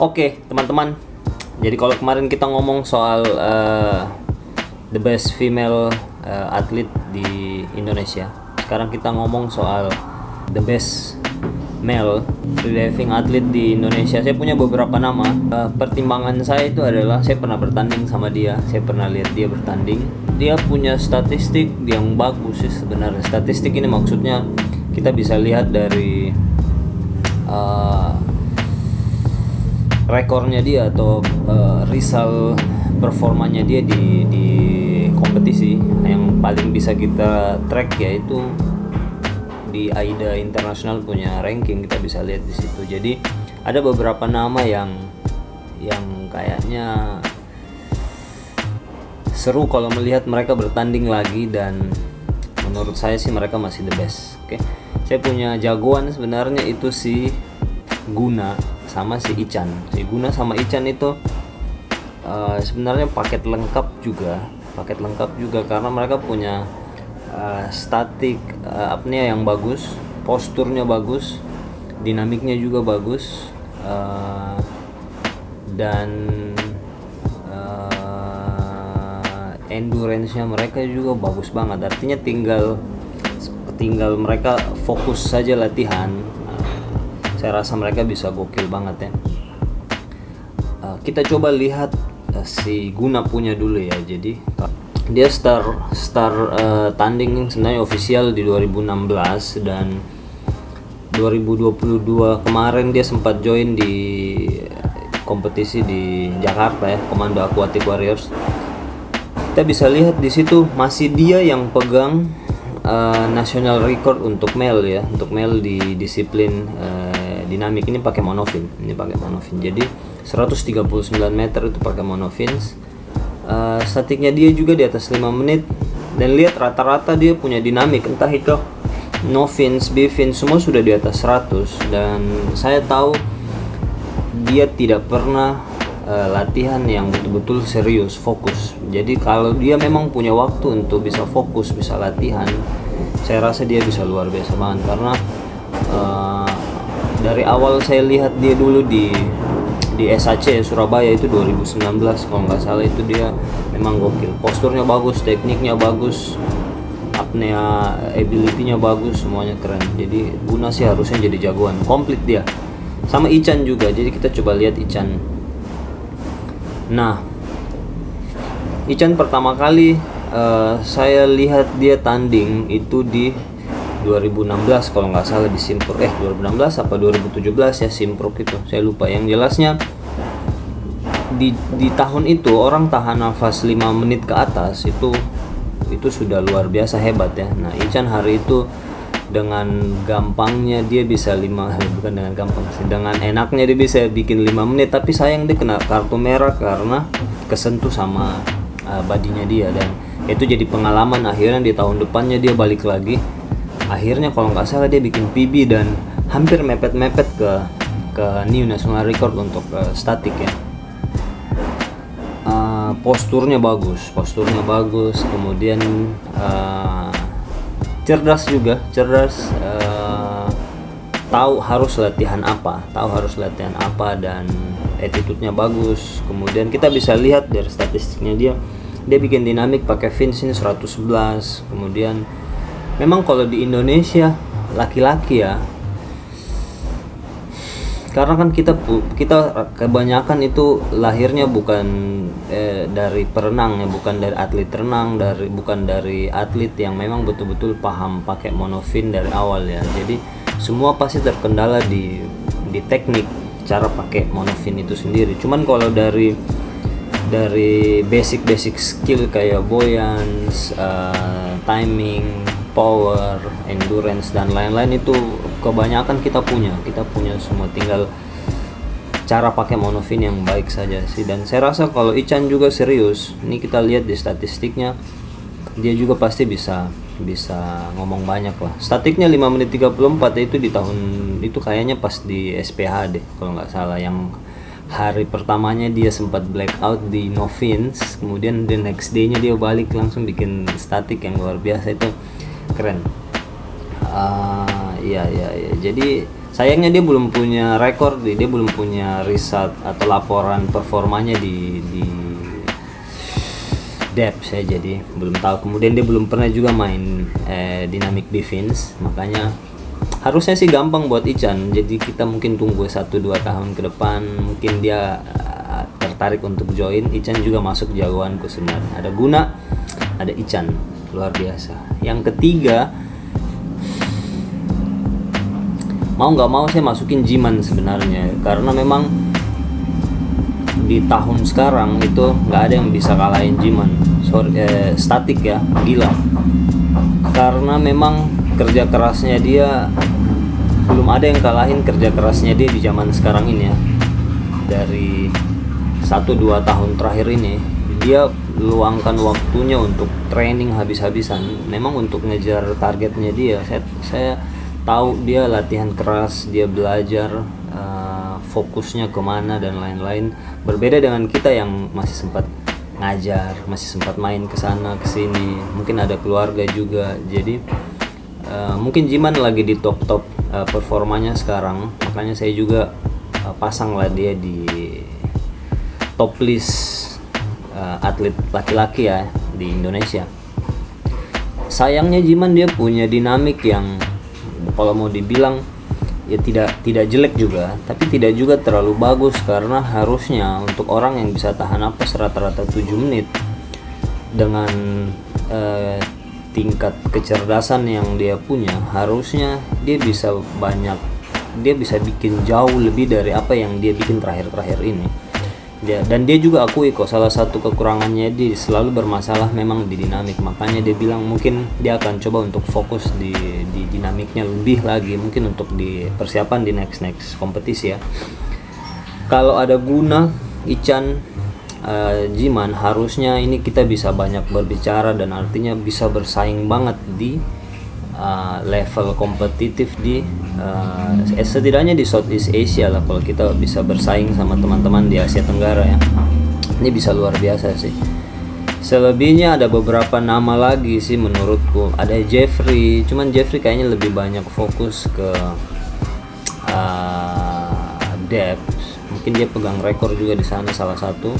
Oke, teman-teman. Jadi kalau kemarin kita ngomong soal the best female atlet di Indonesia, sekarang kita ngomong soal the best male freediving atlet di Indonesia. Saya punya beberapa nama. Pertimbangan saya itu adalah saya pernah bertanding sama dia, saya pernah lihat dia bertanding. Dia punya statistik yang bagus sih sebenarnya. Statistik ini maksudnya kita bisa lihat dari rekornya dia atau result performanya dia di kompetisi. Yang paling bisa kita track yaitu di AIDA International punya ranking, kita bisa lihat di situ. Jadi ada beberapa nama yang kayaknya seru kalau melihat mereka bertanding lagi, dan menurut saya sih mereka masih the best. Oke. Saya punya jagoan sebenarnya itu si Guna sama si Ican. Si Guna sama Ican itu sebenarnya paket lengkap juga karena mereka punya statik apnea yang bagus, posturnya bagus, dinamiknya juga bagus, dan endurance-nya mereka juga bagus banget. Artinya tinggal mereka fokus saja latihan. Saya rasa mereka bisa gokil banget ya. Kita coba lihat si Guna punya dulu ya. Jadi dia start tanding sebenarnya official di 2016, dan 2022 kemarin dia sempat join di kompetisi di Jakarta ya, Komando Aquatic Warriors. Kita bisa lihat di situ masih dia yang pegang national record untuk male ya, untuk male di disiplin dinamik ini pakai monofin. Jadi 139 meter itu pakai monofins. Statiknya dia juga di atas 5 menit, dan lihat rata-rata dia punya dinamik, entah itu no fins, B fins, semua sudah di atas 100. Dan saya tahu dia tidak pernah latihan yang betul-betul serius, fokus. Jadi kalau dia memang punya waktu untuk bisa fokus, bisa latihan, saya rasa dia bisa luar biasa banget. Karena dari awal saya lihat dia dulu di SAC Surabaya itu 2019 kalau nggak salah, itu dia memang gokil. Posturnya bagus, tekniknya bagus, apnea ability-nya bagus, semuanya keren. Jadi Guna sih harusnya jadi jagoan, komplit dia. Sama Ican juga. Jadi kita coba lihat Ican. Nah, Ican pertama kali saya lihat dia tanding itu di 2016 kalau nggak salah di Simpruk. 2016 apa 2017 ya, Simpruk itu saya lupa. Yang jelasnya di tahun itu orang tahan nafas 5 menit ke atas itu sudah luar biasa hebat ya. Nah, Ican hari itu dengan gampangnya dia bisa dengan enaknya dia bisa bikin 5 menit, tapi sayang dia kena kartu merah karena kesentuh sama badinya dia, dan itu jadi pengalaman. Akhirnya di tahun depannya dia balik lagi. Akhirnya kalau nggak salah dia bikin PB dan hampir mepet-mepet ke new national record untuk statik ya. Posturnya bagus, kemudian cerdas, tahu harus latihan apa, dan attitude-nya bagus. Kemudian kita bisa lihat dari statistiknya dia bikin dinamik pakai fins ini 111. Kemudian memang kalau di Indonesia laki-laki ya, karena kan kita kebanyakan itu lahirnya bukan dari perenang ya, bukan dari atlet renang, bukan dari atlet yang memang betul-betul paham pakai monofin dari awal ya. Jadi semua pasti terkendala di teknik cara pakai monofin itu sendiri. Cuman kalau dari basic skill kayak buoyance, timing, power, endurance, dan lain-lain itu kebanyakan kita punya semua, tinggal cara pakai monofin yang baik saja sih. Dan saya rasa kalau Ican juga serius, ini kita lihat di statistiknya dia juga pasti bisa ngomong banyak lah. Statiknya 5 menit 34 itu di tahun itu kayaknya pas di SPH deh kalau nggak salah, yang hari pertamanya dia sempat blackout di no fins, kemudian the next day nya dia balik langsung bikin statik yang luar biasa. Itu keren. Iya. Jadi Sayangnya dia belum punya rekor, dia belum punya riset atau laporan performanya di depth ya, jadi belum tahu. Kemudian dia belum pernah juga main dynamic defense, makanya harusnya sih gampang buat Ican. Jadi kita mungkin tunggu 1-2 tahun ke depan, mungkin dia tertarik untuk join. Ican juga masuk jagoanku sebenarnya. Ada Guna, ada Ican, luar biasa. Yang ketiga, mau nggak mau saya masukin Jiman sebenarnya, karena memang di tahun sekarang itu nggak ada yang bisa kalahin Jiman. Statik ya, gila. Karena memang kerja kerasnya dia, belum ada yang kalahin kerja kerasnya dia di zaman sekarang ini ya. Dari 1-2 tahun terakhir ini dia luangkan waktunya untuk training habis-habisan. Memang untuk ngejar targetnya dia, saya tahu dia latihan keras, dia belajar, fokusnya kemana dan lain-lain. Berbeda dengan kita yang masih sempat ngajar, masih sempat main ke sana ke sini, mungkin ada keluarga juga. Jadi mungkin Jiman lagi di top performanya sekarang, makanya saya juga pasang lah dia di top list atlet laki-laki ya di Indonesia. Sayangnya Jiman dia punya dinamik yang kalau mau dibilang ya tidak jelek juga, tapi tidak juga terlalu bagus, karena harusnya untuk orang yang bisa tahan napas rata-rata 7 menit dengan tingkat kecerdasan yang dia punya, harusnya dia bisa bikin jauh lebih dari apa yang dia bikin terakhir-terakhir ini. Dan dia juga akui kok salah satu kekurangannya dia selalu bermasalah memang di dinamik. Makanya dia bilang mungkin dia akan coba untuk fokus di dinamiknya lebih lagi, mungkin untuk di persiapan di next kompetisi ya. Kalau ada Guna, Ican, Jiman, harusnya ini kita bisa banyak berbicara dan artinya bisa bersaing banget di level kompetitif di setidaknya di Southeast Asia lah. Kalau kita bisa bersaing sama teman-teman di Asia Tenggara ya, ini bisa luar biasa sih. Selebihnya ada beberapa nama lagi sih menurutku. Ada Jeffrey, cuman Jeffrey kayaknya lebih banyak fokus ke depth. Mungkin dia pegang rekor juga di sana salah satu.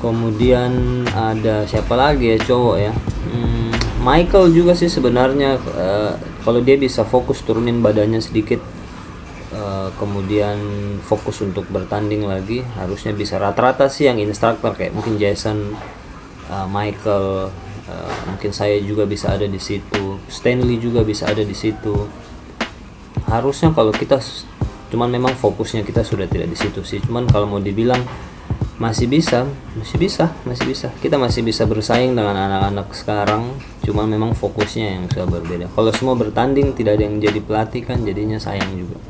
Kemudian ada siapa lagi ya, cowok ya, Michael juga sih sebenarnya. Kalau dia bisa fokus turunin badannya sedikit, kemudian fokus untuk bertanding lagi, harusnya bisa. Rata-rata sih yang instruktur kayak mungkin Jason, Michael, mungkin saya juga bisa ada di situ, Stanley juga bisa ada di situ. Harusnya kalau kita, cuman memang fokusnya kita sudah tidak di situ sih. Cuman kalau mau dibilang masih bisa, kita masih bisa bersaing dengan anak-anak sekarang, cuma memang fokusnya yang sudah berbeda. Kalau semua bertanding tidak ada yang jadi pelatih kan jadinya sayang juga.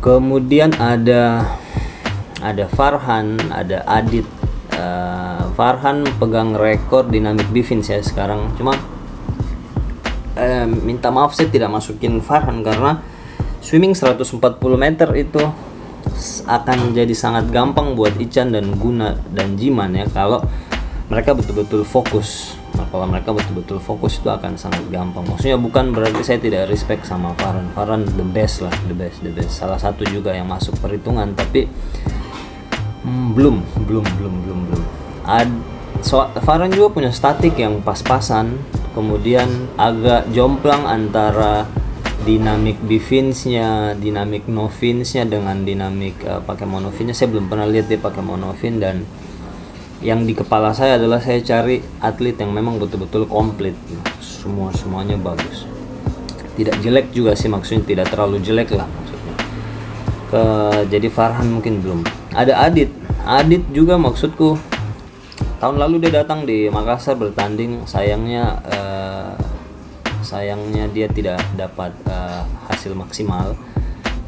Kemudian ada Farhan, ada Adit. Farhan pegang rekor dynamic defense ya sekarang, cuma minta maaf saya tidak masukin Farhan karena swimming 140 meter itu akan jadi sangat gampang buat Ican dan Guna dan Jiman ya, kalau mereka betul-betul fokus. Nah, kalau mereka betul-betul fokus itu akan sangat gampang. Maksudnya bukan berarti saya tidak respect sama Farhan the best lah, the best, salah satu juga yang masuk perhitungan, tapi belum. Farhan juga punya statik yang pas-pasan, kemudian agak jomplang antara dinamik defense-nya, dinamik no-fins-nya dengan dinamik pakai monofin-nya. Saya belum pernah lihat dia pakai monofin, dan yang di kepala saya adalah saya cari atlet yang memang betul-betul komplit, semuanya bagus. Tidak jelek juga sih, maksudnya tidak terlalu jelek lah maksudnya. Jadi Farhan mungkin belum. Ada Adit juga maksudku. Tahun lalu dia datang di Makassar bertanding, sayangnya dia tidak dapat hasil maksimal.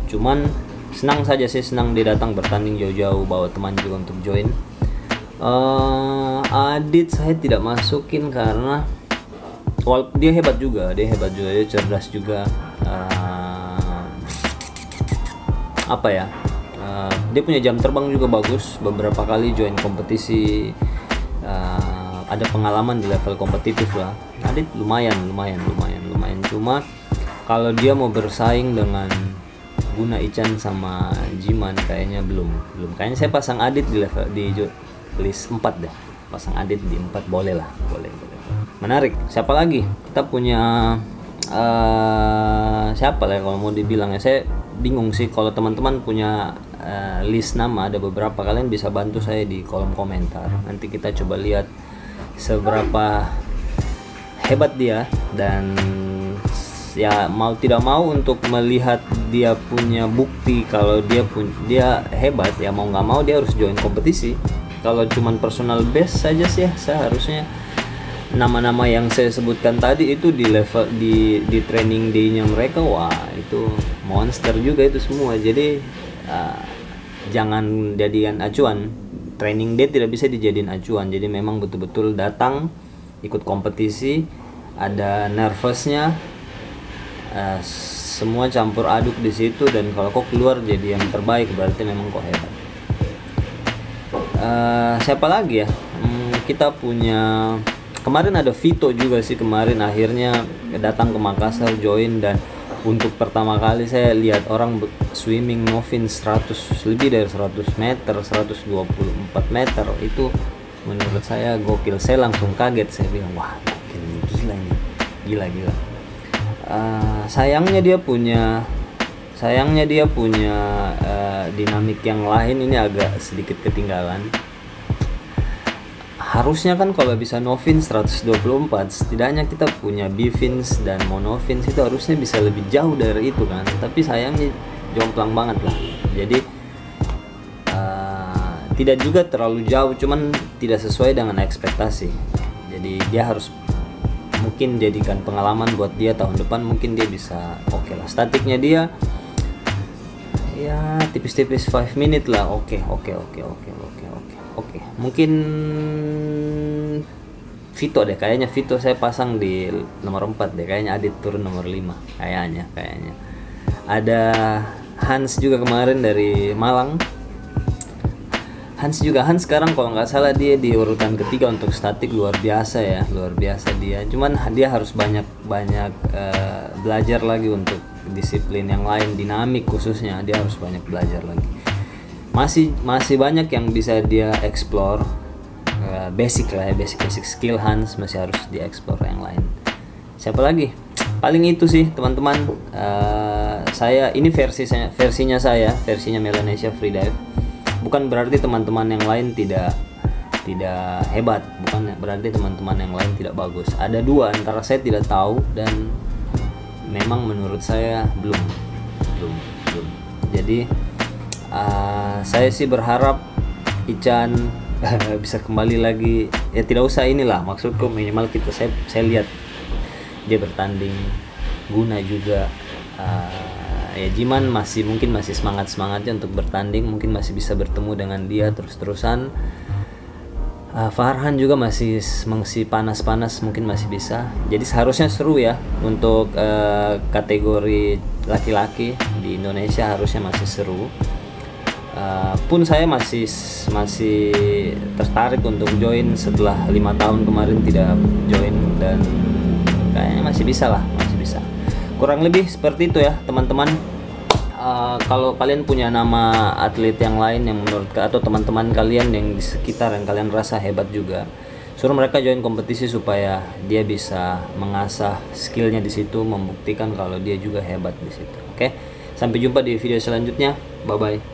Cuman senang saja sih, senang dia datang bertanding jauh-jauh, bawa teman juga untuk join. Adit saya tidak masukin karena dia hebat juga, dia cerdas juga. Dia punya jam terbang juga bagus, beberapa kali join kompetisi, ada pengalaman di level kompetitif lah. Adit lumayan. Cuma kalau dia mau bersaing dengan Guna, Ican sama Jiman kayaknya belum. Kayaknya saya pasang Adit di level di list 4 deh. Pasang Adit di 4 boleh lah, boleh. Menarik. Siapa lagi? Kita punya siapa lah kalau mau dibilang ya, saya bingung sih. Kalau teman-teman punya list nama, ada beberapa, kalian bisa bantu saya di kolom komentar. Nanti kita coba lihat seberapa hebat dia, dan ya mau tidak mau untuk melihat dia punya bukti kalau dia hebat, ya mau nggak mau dia harus join kompetisi. Kalau cuman personal best saja sih seharusnya nama-nama yang saya sebutkan tadi itu di level di training day-nya mereka, wah itu monster juga itu semua. Jadi jangan jadikan acuan. Training day tidak bisa dijadiin acuan. Jadi memang betul-betul datang ikut kompetisi, ada nervousnya, semua campur aduk di situ, dan kalau kok keluar jadi yang terbaik berarti memang kok hebat. Siapa lagi ya? Kita punya kemarin ada Vito juga sih, kemarin akhirnya datang ke Makassar join, dan untuk pertama kali saya lihat orang swimming novin 100 lebih dari 100 meter, 124 meter, itu menurut saya gokil. Saya langsung kaget, saya bilang wah gila ini, gila. Sayangnya dia punya dinamik yang lain, ini agak sedikit ketinggalan. Harusnya kan kalau bisa novin 124, setidaknya kita punya bifins dan monofins itu harusnya bisa lebih jauh dari itu kan, tapi sayangnya jomplang banget lah. Jadi tidak juga terlalu jauh, cuman tidak sesuai dengan ekspektasi. Jadi dia harus mungkin jadikan pengalaman buat dia tahun depan, mungkin dia bisa oke lah. Statiknya dia ya tipis-tipis 5 menit lah. Oke. Mungkin Vito deh, kayaknya Vito saya pasang di nomor 4 deh, kayaknya Adit turun nomor 5 kayaknya. Ada Hans juga kemarin dari Malang. Hans sekarang kalau nggak salah dia di urutan ketiga untuk statik, luar biasa dia. Cuman dia harus banyak belajar lagi untuk disiplin yang lain, dinamik khususnya dia harus banyak belajar lagi. Masih banyak yang bisa dia explore, basic skill Hans masih harus dieksplor yang lain. Siapa lagi? Paling itu sih teman-teman. Saya ini versinya Melanesia Freedive. Bukan berarti teman-teman yang lain tidak hebat, bukan berarti teman-teman yang lain tidak bagus. Ada dua antara saya tidak tahu dan memang menurut saya belum. Jadi saya sih berharap Ican bisa kembali lagi, ya tidak usah inilah, maksudku minimal saya lihat dia bertanding. Guna juga, ya Jiman mungkin masih semangatnya untuk bertanding, mungkin masih bisa bertemu dengan dia terus-terusan. Farhan juga masih panas-panas, mungkin masih bisa. Jadi seharusnya seru ya untuk kategori laki-laki di Indonesia, harusnya masih seru. Pun saya masih tertarik untuk join setelah 5 tahun kemarin tidak join, dan kayaknya masih bisa. Kurang lebih seperti itu ya teman-teman. Kalau kalian punya nama atlet yang lain yang menurut atau teman-teman kalian yang di sekitar yang kalian rasa hebat juga, suruh mereka join kompetisi supaya dia bisa mengasah skillnya di situ, membuktikan kalau dia juga hebat di situ. Oke, sampai jumpa di video selanjutnya. Bye bye.